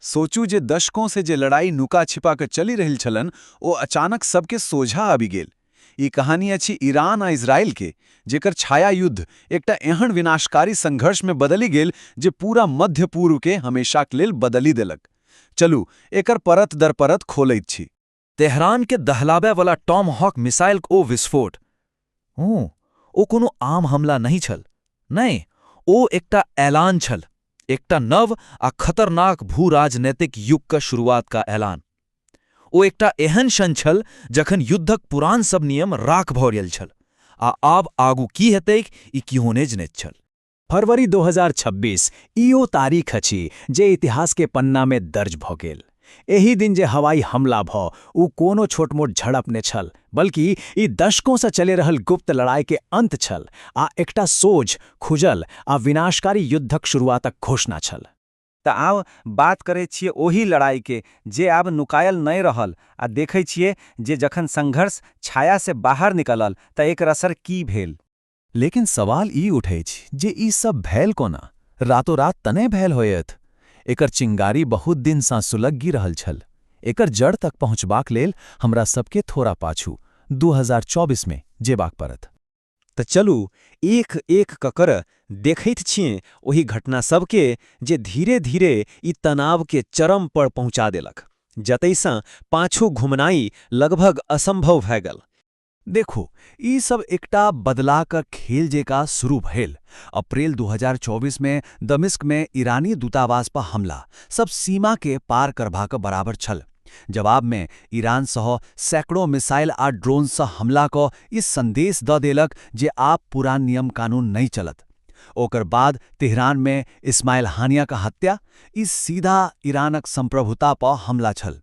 सोचू जे दशकों से जे लड़ाई नुका छिपा के चली रही छलन ओ अचानक सबके सोझा आबि गेल। ई कहानी अछि ईरान आ इजराइल के, जेकर छाया युद्ध एकटा एहन विनाशकारी संघर्ष में बदली गेल जे पूरा मध्य पूर्व के हमेशाक लेल बदली देलक। चलू एकर परत दर परत खोलैत छी। तेहरान के दहलाबे वाला टॉम हॉक मिसाइल ओ विस्फोट ओ कोनो आम हमला नहीं छल। नहीं, ओ एकटा ऐलान छल, एकटा नव आ खतरनाक भू राजनैतिक युग का शुरुआत का ऐलान। ओ एकटा एहन क्षण छल जखन युद्धक पुरान सब नियम राख भऽ गेल छल आ आब आगू की हेतैक ई कियो नहि जनैत छल। फरवरी 2026 ई ओ तारीख अछि जे इतिहास के पन्ना में दर्ज भऽ गेल। एही दिन जे हवाई हमला भऽ उ कोनो छोट-मोट झड़प ने छल, बल्कि ई दशकों से चले रहल गुप्त लड़ाई के अंत छल आ एकटा सोझ, खुजल आ विनाशकारी युद्धक शुरुआतक घोषणा छल। तऽ आब बात करै छियै ओही लड़ाई के जे आब नुकायल नहि रहल, आ देखै छियै जे जखन संघर्ष छाया से बाहर निकलल तऽ एकर असर की भेल। लेकिन सवाल ई उठै छै जे ई सब भेल कोना? रातों रात तने भेल होयत। एकर चिंगारी बहुत दिन सँ सुलग्गी रहल छल। एकर जड़ तक पहुँचबाक लेल हमरा सबके थोड़ा पाछू 2024 में जेबाक पड़त। तऽ चलू एक एक ककर देखैत छियै ओही घटना सबके जे धीरे धीरे ई तनाव के चरम पर पहुंचा देलक, जतैसँ पाछू घुमनाई लगभग असंभव भए गेल। देखो, ई सब एकटा बदला का खेल जेका शुरू भेल। अप्रैल 2024 में दमिश्क में ईरानी दूतावास पर हमला सब सीमा के पार करबाक बराबर छल। जवाब में ईरान सह सैकड़ों मिसाइल आ ड्रोन से हमला को इस संदेश द देलक जे आप पुरान नियम कानून नहीं चलत। ओकर बाद तेहरान में इस्माइल हानिया का हत्या, इस सीधा ईरानक संप्रभुता पर हमला छल।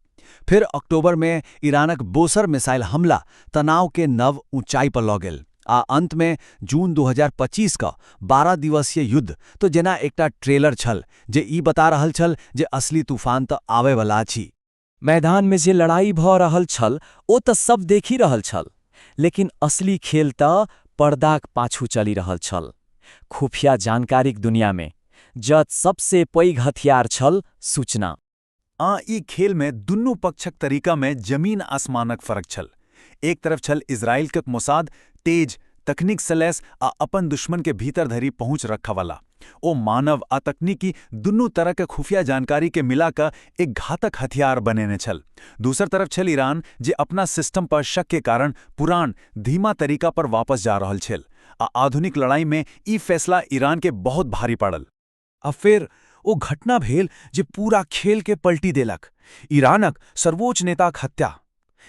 फिर अक्टूबर में ईरानक बोसर मिसाइल हमला तनाव के नव ऊंचाई पर लऽ गेल आ अंत में जून 2025 का 12 दिवसीय युद्ध तो जेना एकटा ट्रेलर छल जे ई बता रहल छल जे असली तूफान तऽ आवे वाला अछि। मैदान में जे लड़ाई भऽ रहल छल ओ तऽ सब देखि रहल छल, लेकिन असली खेल तऽ पर्दाक पाछू चलि रहल छल। खुफिया जानकारीक दुनिया में जत सबसे पैघ हथियार छल सूचना। ई खेल में दुनू पक्षक तरीका में जमीन आसमानक फर्क छल। एक तरफ छल इजराइल के मोसाद, तेज तकनीक से लैस आ अपन दुश्मन के भीतर धरी पहुंच रखा वाला। ओ मानव आ तकनीकी दुनू तरह के खुफिया जानकारी के मिलाकर एक घातक हथियार बनेने छल। दूसर तरफ छल ईरान जे अपना सिस्टम पर शक के कारण पुरान धीमा तरीका पर वापस जा रहल छल आ आधुनिक लड़ाई में ई फैसला ईरान के बहुत भारी पड़ल। अब फिर ओ घटना भेल जे पूरा खेल के पलटी देलक। ईरानक सर्वोच्च नेताक हत्या।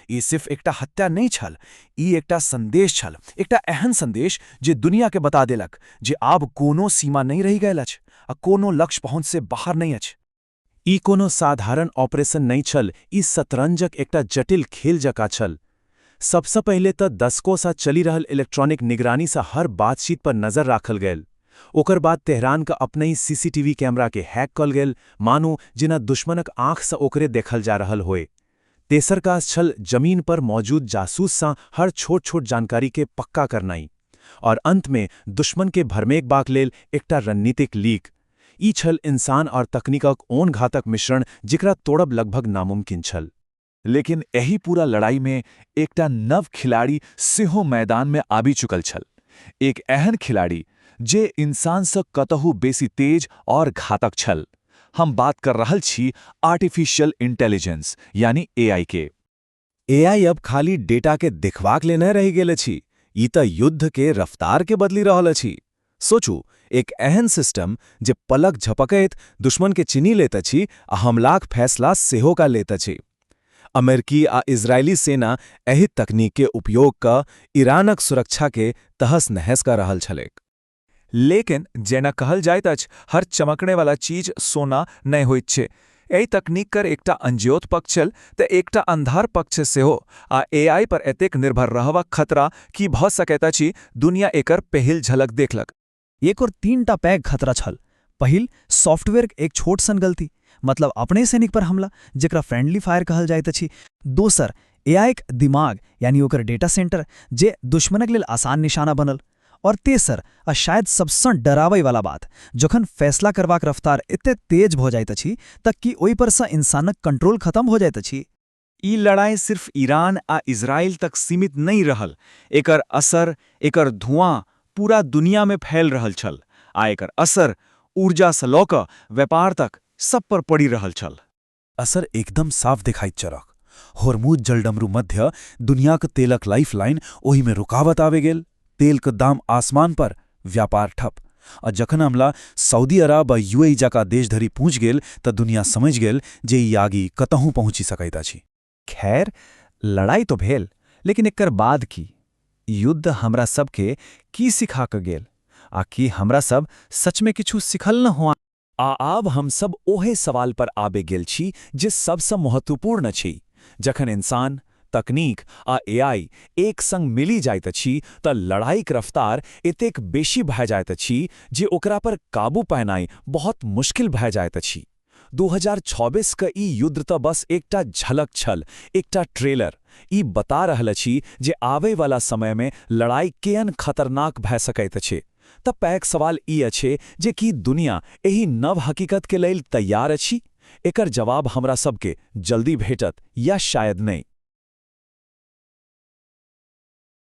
ई सिर्फ एकटा हत्या नहीं छल, ई एकटा संदेश छल, एकटा एहन संदेश जे दुनिया के बता देलक जे आब कोनो सीमा नहीं रही गेल अछि आ कोनो लक्ष्य पहुंच से बाहर नहीं अछि। ई कोनो साधारण ऑपरेशन नहीं छल, ई शतरंजक एकटा जटिल खेल जकाँ छल। सबसे पहले तऽ दशकों सा चली रहल इलेक्ट्रॉनिक निगरानी सा हर बातचीत पर नजर राखल गेल। ओकर बाद तेहरान का अपने ही सीसीटीवी कैमरा के हैक कल गेल, मानो जिना दुश्मनक आंख से ओकरे देखल जा रहल होए। तेसर का छल जमीन पर मौजूद जासूस सा हर छोट छोट जानकारी के पक्का करनाई। और अंत में दुश्मन के भरमेक बाक लेल एकटा रणनीतिक लीक। ई छल इंसान और तकनीकक ओन घातक मिश्रण जिकरा तोड़ब लगभग नामुमकिन छल। लेकिन एही पूरा लड़ाई में एकटा नव खिलाड़ी सेहो मैदान में आबि चुकल छल। एक एहन खिलाड़ी जे इंसान से कतहु बेसी तेज और घातक छल। हम बात कर रहल छी आर्टिफिशियल इंटेलिजेंस यानी एआई के। एआई अब खाली डेटा के दिखवाक ले नहीं रहि गेल अछि, ई तऽ युद्ध के रफ्तार के बदली रहल अछि। सोचू, एक एहन सिस्टम जे पलक झपकैत दुश्मन के चिन्हि लैत अछि आ हमलाक फैसला सेहो का लैत अछि। अमेरिकी आ इजरायली सेना एहि तकनीक के उपयोग का ईरानक सुरक्षा के तहस नहस कर रहल छलैक। लेकिन जेना कहल जाइत अछि, हर चमकने वाला चीज सोना नहीं होइत छै। एहि तकनीक कर एकटा अंज्योत पक्ष छल तऽ एकटा अंधार पक्ष सेहो, आ एआई पर एतेक निर्भर रहबाक खतरा की भऽ सकैत अछि, दुनिया एकर पहिल झलक देखलक। एक और 3टा पैघ खतरा छल। पहिल, सॉफ्टवेयर के एक छोट सन गलती, मतलब अपने सैनिक पर हमला जेकरा फ्रेंडली फायर कहल जाइत अछि। दोसर, एआई के दिमाग यानी ओकर डेटा सेंटर जे दुश्मनक लेल आसान निशाना बनल। और तेसर आ शायद सबसँ डरावै वाला बात, जखन फैसला करबाक रफ्तार एते तेज भ जाइत अछि तक कि ओहि पर सँ इंसानक कंट्रोल खत्म हो जाइत अछि। ई लड़ाई सिर्फ ईरान आ इजराइल तक सीमित नहीं रहल, एकर असर, एकर धुआं पूरा दुनिया में फैल रहल छल, आ एकर असर ऊर्जा सँ लऽ कऽ व्यापार तक सब पर पड़ि रहल छल। असर एकदम साफ दिखाइत चरक। होर्मुज जलडमरू मध्य दुनियाक तेलक लाइफलाइन, ओहि में रुकावट आवे गेल, तेलक दाम आसमान पर, व्यापार ठप। आ जखन हमला सऊदी अरब आ यूएई जकाँ देश धरि पहुँच गेल तऽ दुनिया समझि गेल जे ई आगि कतहु पहुँचि सकैत अछि। खैर, लड़ाई तो भेल, लेकिन एकर बाद की? युद्ध हमरा सबके की सिखा क गेल? आ की हमरा सब सचमे किछु सिखल न हुआ? आ आब हम सब ओहे सवाल पर आबे गेल छी जे सबसँ महत्वपूर्ण अछि। जखन इंसान, तकनीक आ एआई एक संग मिली जाइत अछि तऽ लड़ाईक रफ्तार एतेक बेसी भऽ जाइत अछि जे ओकरा पर काबू पानाइ बहुत मुश्किल भऽ जाइत अछि। 2026 क ई युद्ध तऽ बस एकटा झलक छल, एकटा ट्रेलर। ई बता रहल अछि जे आबै वाला समय में लड़ाई केहन खतरनाक भऽ सकैत अछि। तऽ पैघ सवाल ई अछि जे की दुनिया एहि नव हकीकत के लेल तैयार अछि? एकर जवाब हमरा सबके जल्दी भेटत या शायद नहीं।